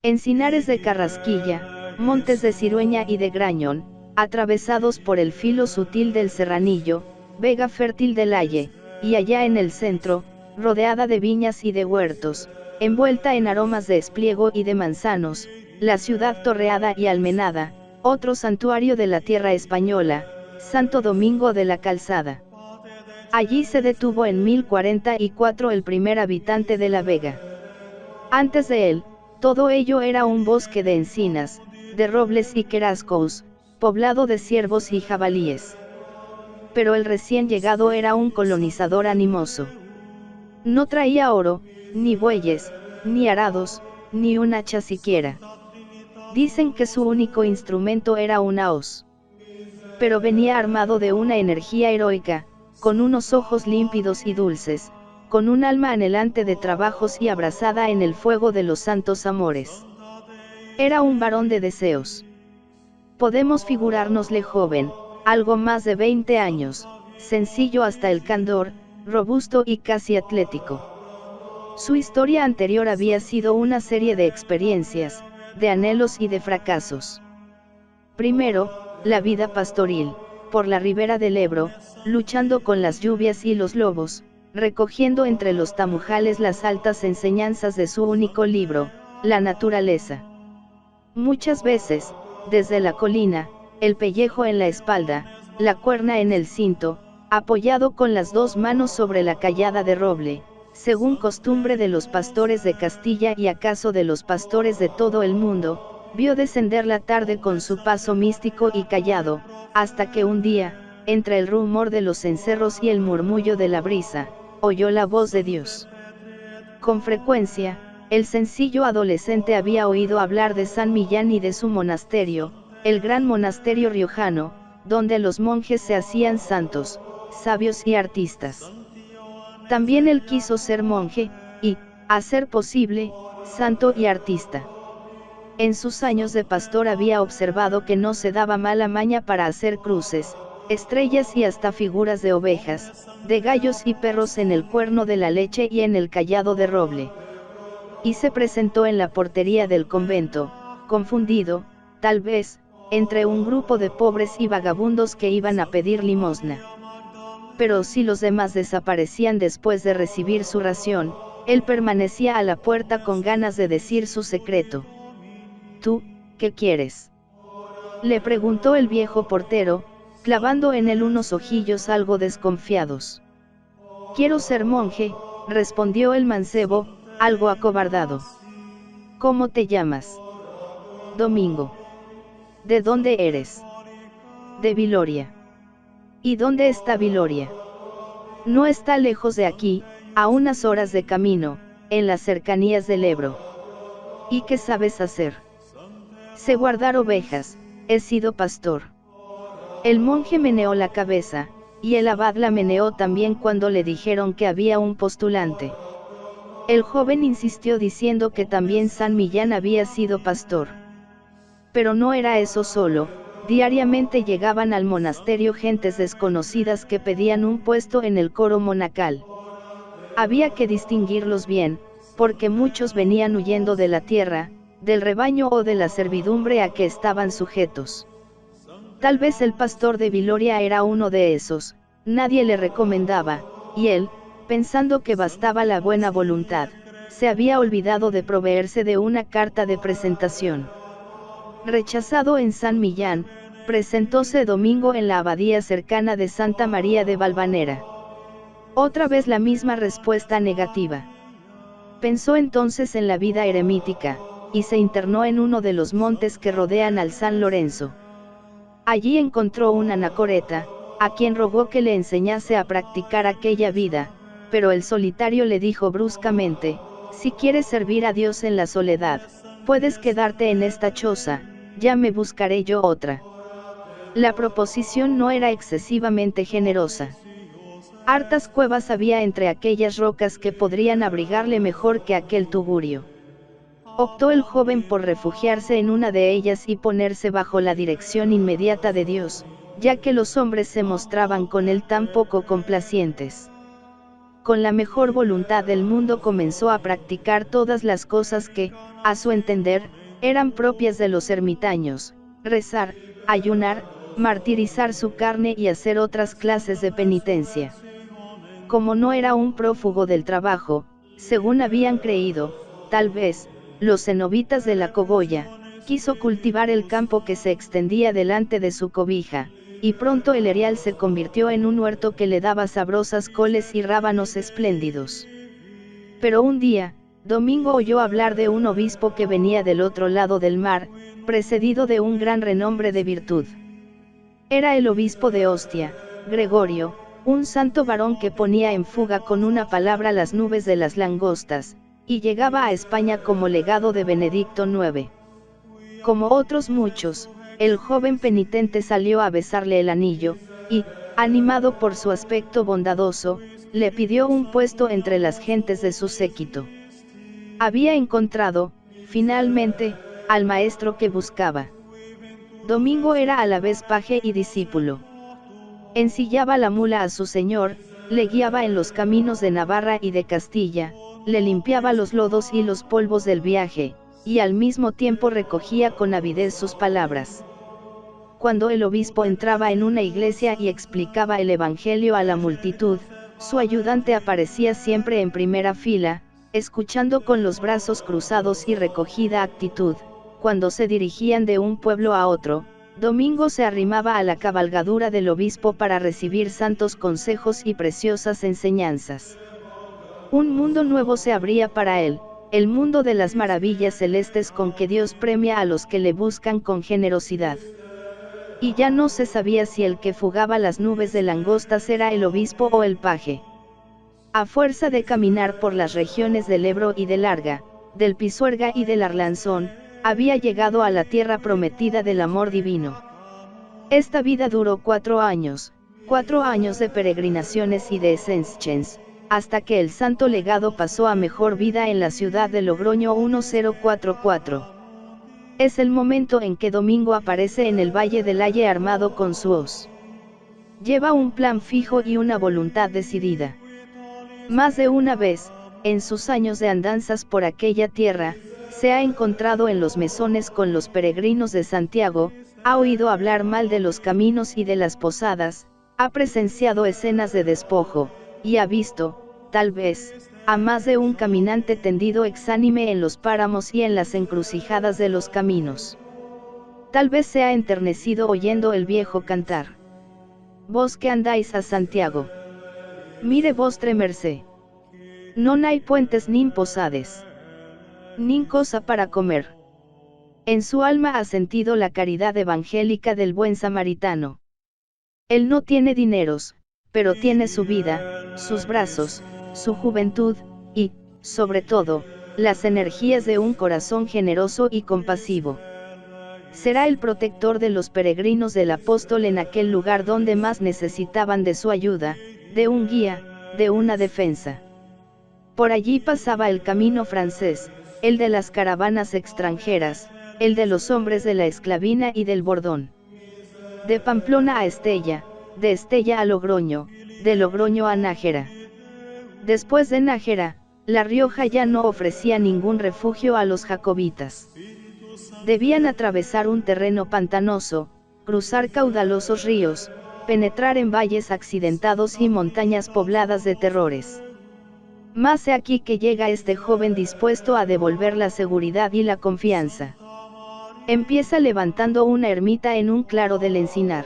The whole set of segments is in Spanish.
Encinares de Carrasquilla, montes de Cirueña y de Grañón, atravesados por el filo sutil del Serranillo, vega fértil del Alle, y allá en el centro, rodeada de viñas y de huertos, envuelta en aromas de espliego y de manzanos, la ciudad torreada y almenada, otro santuario de la tierra española, Santo Domingo de la Calzada. Allí se detuvo en 1044 el primer habitante de la Vega. Antes de él, todo ello era un bosque de encinas, de robles y querascos, poblado de ciervos y jabalíes. Pero el recién llegado era un colonizador animoso. No traía oro, ni bueyes, ni arados, ni un hacha siquiera. Dicen que su único instrumento era una hoz. Pero venía armado de una energía heroica, con unos ojos límpidos y dulces, con un alma anhelante de trabajos y abrazada en el fuego de los santos amores. Era un varón de deseos. Podemos figurárnosle joven, algo más de 20 años, sencillo hasta el candor, robusto y casi atlético. Su historia anterior había sido una serie de experiencias, de anhelos y de fracasos. Primero, la vida pastoril, por la ribera del Ebro, luchando con las lluvias y los lobos, recogiendo entre los tamujales las altas enseñanzas de su único libro, La naturaleza. Muchas veces, desde la colina, el pellejo en la espalda, la cuerna en el cinto, apoyado con las dos manos sobre la cayada de roble, según costumbre de los pastores de Castilla y acaso de los pastores de todo el mundo, vio descender la tarde con su paso místico y callado, hasta que un día, entre el rumor de los cencerros y el murmullo de la brisa, oyó la voz de Dios. Con frecuencia, el sencillo adolescente había oído hablar de San Millán y de su monasterio, el gran monasterio riojano, donde los monjes se hacían santos, sabios y artistas. También él quiso ser monje, y, a ser posible, santo y artista. En sus años de pastor había observado que no se daba mala maña para hacer cruces, estrellas y hasta figuras de ovejas, de gallos y perros en el cuerno de la leche y en el cayado de roble. Y se presentó en la portería del convento, confundido, tal vez, entre un grupo de pobres y vagabundos que iban a pedir limosna. Pero si los demás desaparecían después de recibir su ración, él permanecía a la puerta con ganas de decir su secreto. ¿Tú, qué quieres?, le preguntó el viejo portero, clavando en él unos ojillos algo desconfiados. Quiero ser monje, respondió el mancebo, algo acobardado. ¿Cómo te llamas? Domingo. ¿De dónde eres? De Viloria. ¿Y dónde está Viloria? No está lejos de aquí, a unas horas de camino, en las cercanías del Ebro. ¿Y qué sabes hacer? Sé guardar ovejas, he sido pastor. El monje meneó la cabeza, y el abad la meneó también cuando le dijeron que había un postulante. El joven insistió diciendo que también San Millán había sido pastor. Pero no era eso solo, diariamente llegaban al monasterio gentes desconocidas que pedían un puesto en el coro monacal. Había que distinguirlos bien, porque muchos venían huyendo de la tierra, del rebaño o de la servidumbre a que estaban sujetos. Tal vez el pastor de Viloria era uno de esos, nadie le recomendaba, y él, pensando que bastaba la buena voluntad, se había olvidado de proveerse de una carta de presentación. Rechazado en San Millán, presentóse domingo en la abadía cercana de Santa María de Valvanera. Otra vez la misma respuesta negativa. Pensó entonces en la vida eremítica, y se internó en uno de los montes que rodean al San Lorenzo. Allí encontró un anacoreta, a quien rogó que le enseñase a practicar aquella vida, pero el solitario le dijo bruscamente: si quieres servir a Dios en la soledad, puedes quedarte en esta choza, ya me buscaré yo otra. La proposición no era excesivamente generosa. Hartas cuevas había entre aquellas rocas que podrían abrigarle mejor que aquel tugurio. Optó el joven por refugiarse en una de ellas y ponerse bajo la dirección inmediata de Dios, ya que los hombres se mostraban con él tan poco complacientes. con la mejor voluntad del mundo comenzó a practicar todas las cosas que, a su entender, eran propias de los ermitaños: rezar, ayunar, martirizar su carne y hacer otras clases de penitencia. Como no era un prófugo del trabajo, según habían creído, tal vez, los cenobitas de la Cogolla, quiso cultivar el campo que se extendía delante de su cobija, y pronto el erial se convirtió en un huerto que le daba sabrosas coles y rábanos espléndidos. Pero un día, Domingo oyó hablar de un obispo que venía del otro lado del mar, precedido de un gran renombre de virtud. Era el obispo de Ostia, Gregorio, un santo varón que ponía en fuga con una palabra las nubes de las langostas, y llegaba a España como legado de Benedicto IX. Como otros muchos, el joven penitente salió a besarle el anillo, y, animado por su aspecto bondadoso, le pidió un puesto entre las gentes de su séquito. Había encontrado, finalmente, al maestro que buscaba. Domingo era a la vez paje y discípulo. Ensillaba la mula a su señor, le guiaba en los caminos de Navarra y de Castilla, le limpiaba los lodos y los polvos del viaje, y al mismo tiempo recogía con avidez sus palabras. Cuando el obispo entraba en una iglesia y explicaba el evangelio a la multitud, su ayudante aparecía siempre en primera fila, escuchando con los brazos cruzados y recogida actitud. Cuando se dirigían de un pueblo a otro, Domingo se arrimaba a la cabalgadura del obispo para recibir santos consejos y preciosas enseñanzas. Un mundo nuevo se abría para él, el mundo de las maravillas celestes con que Dios premia a los que le buscan con generosidad. Y ya no se sabía si el que fugaba las nubes de langostas era el obispo o el paje. A fuerza de caminar por las regiones del Ebro y del Arga, del Pisuerga y del Arlanzón, había llegado a la tierra prometida del amor divino. Esta vida duró 4 años de peregrinaciones y de ascensions, hasta que el santo legado pasó a mejor vida en la ciudad de Logroño 1044. Es el momento en que Domingo aparece en el Valle del Aye armado con su hoz. Lleva un plan fijo y una voluntad decidida. Más de una vez, en sus años de andanzas por aquella tierra, se ha encontrado en los mesones con los peregrinos de Santiago, ha oído hablar mal de los caminos y de las posadas, ha presenciado escenas de despojo, y ha visto, tal vez, a más de un caminante tendido exánime en los páramos y en las encrucijadas de los caminos. Tal vez se ha enternecido oyendo el viejo cantar: vos que andáis a Santiago, mire vostre mercé, non hay puentes nin posades, nin cosa para comer. En su alma ha sentido la caridad evangélica del buen samaritano. Él no tiene dineros, pero tiene su vida, sus brazos, su juventud, y, sobre todo, las energías de un corazón generoso y compasivo. Será el protector de los peregrinos del apóstol en aquel lugar donde más necesitaban de su ayuda, de un guía, de una defensa. Por allí pasaba el camino francés, el de las caravanas extranjeras, el de los hombres de la esclavina y del bordón. De Pamplona a Estella, de Estella a Logroño, de Logroño a Nájera. Después de Nájera, La Rioja ya no ofrecía ningún refugio a los jacobitas. Debían atravesar un terreno pantanoso, cruzar caudalosos ríos, penetrar en valles accidentados y montañas pobladas de terrores. Mas he aquí que llega este joven dispuesto a devolver la seguridad y la confianza. Empieza levantando una ermita en un claro del encinar.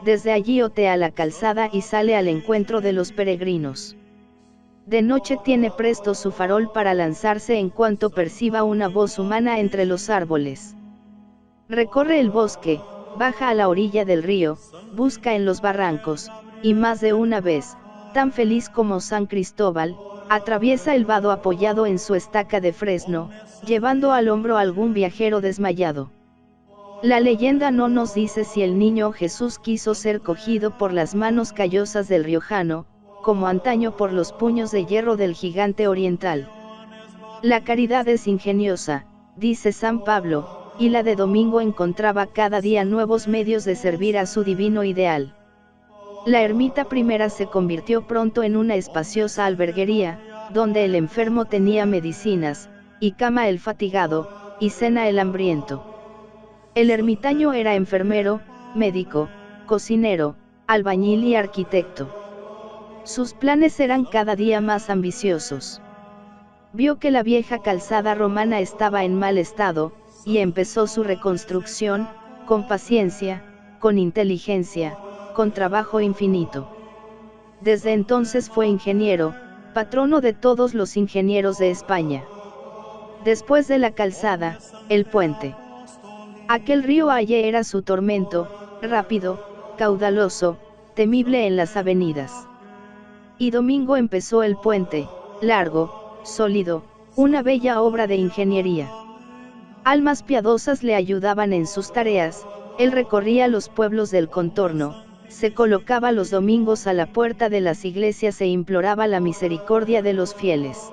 Desde allí otea la calzada y sale al encuentro de los peregrinos. De noche tiene presto su farol para lanzarse en cuanto perciba una voz humana entre los árboles. Recorre el bosque, baja a la orilla del río, busca en los barrancos, y más de una vez, tan feliz como San Cristóbal, atraviesa el vado apoyado en su estaca de fresno, llevando al hombro algún viajero desmayado. La leyenda no nos dice si el niño Jesús quiso ser cogido por las manos callosas del riojano, como antaño por los puños de hierro del gigante oriental. La caridad es ingeniosa, dice San Pablo, y la de Domingo encontraba cada día nuevos medios de servir a su divino ideal. La ermita primera se convirtió pronto en una espaciosa alberguería, donde el enfermo tenía medicinas, y cama el fatigado, y cena el hambriento. El ermitaño era enfermero, médico, cocinero, albañil y arquitecto. Sus planes eran cada día más ambiciosos. Vio que la vieja calzada romana estaba en mal estado, y empezó su reconstrucción, con paciencia, con inteligencia, con trabajo infinito. Desde entonces fue ingeniero, patrono de todos los ingenieros de España. Después de la calzada, el puente. Aquel río Aye era su tormento, rápido, caudaloso, temible en las avenidas. Y domingo empezó el puente, largo, sólido, una bella obra de ingeniería. Almas piadosas le ayudaban en sus tareas, él recorría los pueblos del contorno, se colocaba los domingos a la puerta de las iglesias e imploraba la misericordia de los fieles.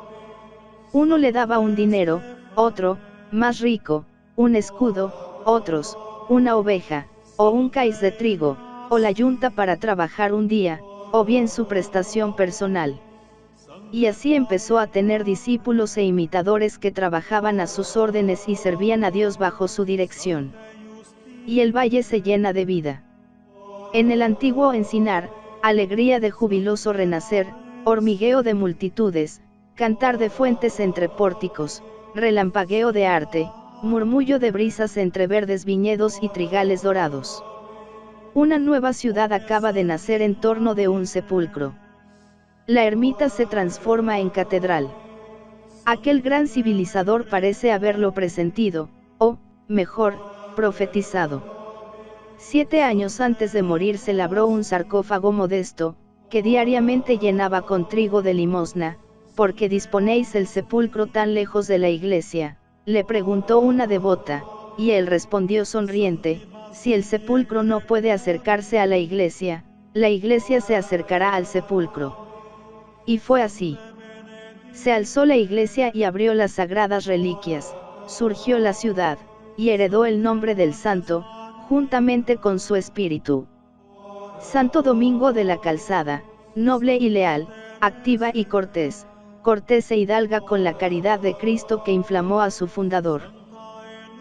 Uno le daba un dinero, otro, más rico, un escudo, otros, una oveja, o un caiz de trigo, o la yunta para trabajar un día, o bien su prestación personal. Y así empezó a tener discípulos e imitadores que trabajaban a sus órdenes y servían a Dios bajo su dirección. Y el valle se llena de vida. En el antiguo encinar, alegría de jubiloso renacer, hormigueo de multitudes, cantar de fuentes entre pórticos, relampagueo de arte, murmullo de brisas entre verdes viñedos y trigales dorados. Una nueva ciudad acaba de nacer en torno de un sepulcro. La ermita se transforma en catedral. Aquel gran civilizador parece haberlo presentido, o, mejor, profetizado. 7 años antes de morir se labró un sarcófago modesto, que diariamente llenaba con trigo de limosna. ¿Por qué disponéis el sepulcro tan lejos de la iglesia?, le preguntó una devota, y él respondió sonriente: si el sepulcro no puede acercarse a la iglesia se acercará al sepulcro. Y fue así. Se alzó la iglesia y abrió las sagradas reliquias, surgió la ciudad, y heredó el nombre del santo, juntamente con su espíritu. Santo Domingo de la Calzada, noble y leal, activa y cortés, cortés e hidalga con la caridad de Cristo que inflamó a su fundador.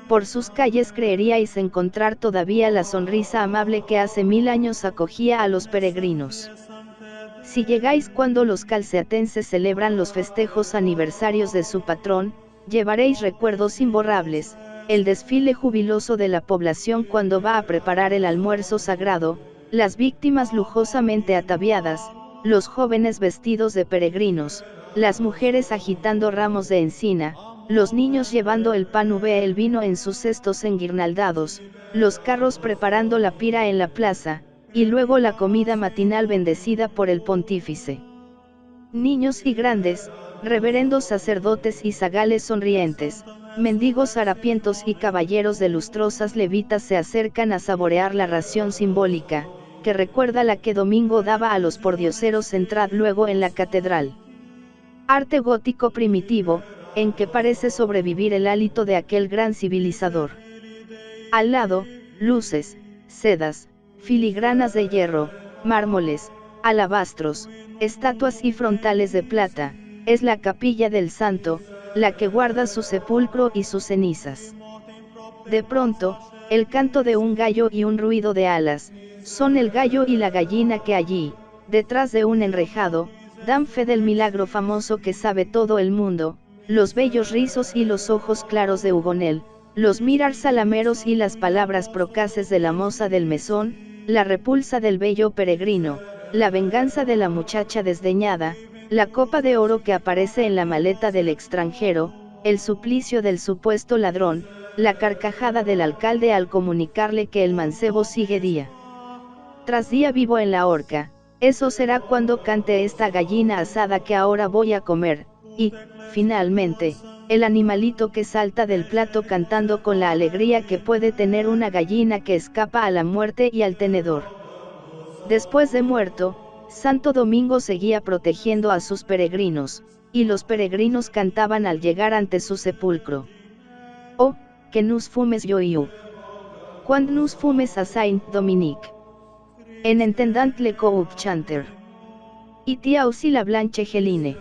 Por sus calles creeríais encontrar todavía la sonrisa amable que hace 1000 años acogía a los peregrinos. Si llegáis cuando los calceatenses celebran los festejos aniversarios de su patrón, llevaréis recuerdos imborrables, el desfile jubiloso de la población cuando va a preparar el almuerzo sagrado, las víctimas lujosamente ataviadas, los jóvenes vestidos de peregrinos, las mujeres agitando ramos de encina, los niños llevando el pan el vino en sus cestos enguirnaldados, los carros preparando la pira en la plaza, y luego la comida matinal bendecida por el pontífice. Niños y grandes, reverendos sacerdotes y zagales sonrientes, mendigos harapientos y caballeros de lustrosas levitas se acercan a saborear la ración simbólica, que recuerda la que Domingo daba a los pordioseros entrad luego en la catedral. Arte gótico primitivo, en que parece sobrevivir el hálito de aquel gran civilizador. Al lado, luces, sedas, filigranas de hierro, mármoles, alabastros, estatuas y frontales de plata, es la capilla del santo, la que guarda su sepulcro y sus cenizas. De pronto, el canto de un gallo y un ruido de alas, son el gallo y la gallina que allí, detrás de un enrejado, dan fe del milagro famoso que sabe todo el mundo, los bellos rizos y los ojos claros de Hugonel, los mirar salameros y las palabras procaces de la moza del mesón, la repulsa del bello peregrino, la venganza de la muchacha desdeñada, la copa de oro que aparece en la maleta del extranjero, el suplicio del supuesto ladrón, la carcajada del alcalde al comunicarle que el mancebo sigue día tras día vivo en la horca. Eso será cuando cante esta gallina asada que ahora voy a comer, y, finalmente, el animalito que salta del plato cantando con la alegría que puede tener una gallina que escapa a la muerte y al tenedor. Después de muerto, Santo Domingo seguía protegiendo a sus peregrinos, y los peregrinos cantaban al llegar ante su sepulcro. Oh, que nous fumes joieux. Quand nous fumes a Saint Dominique. en entendant le coupe chanter. Iti aussi la blanche geline.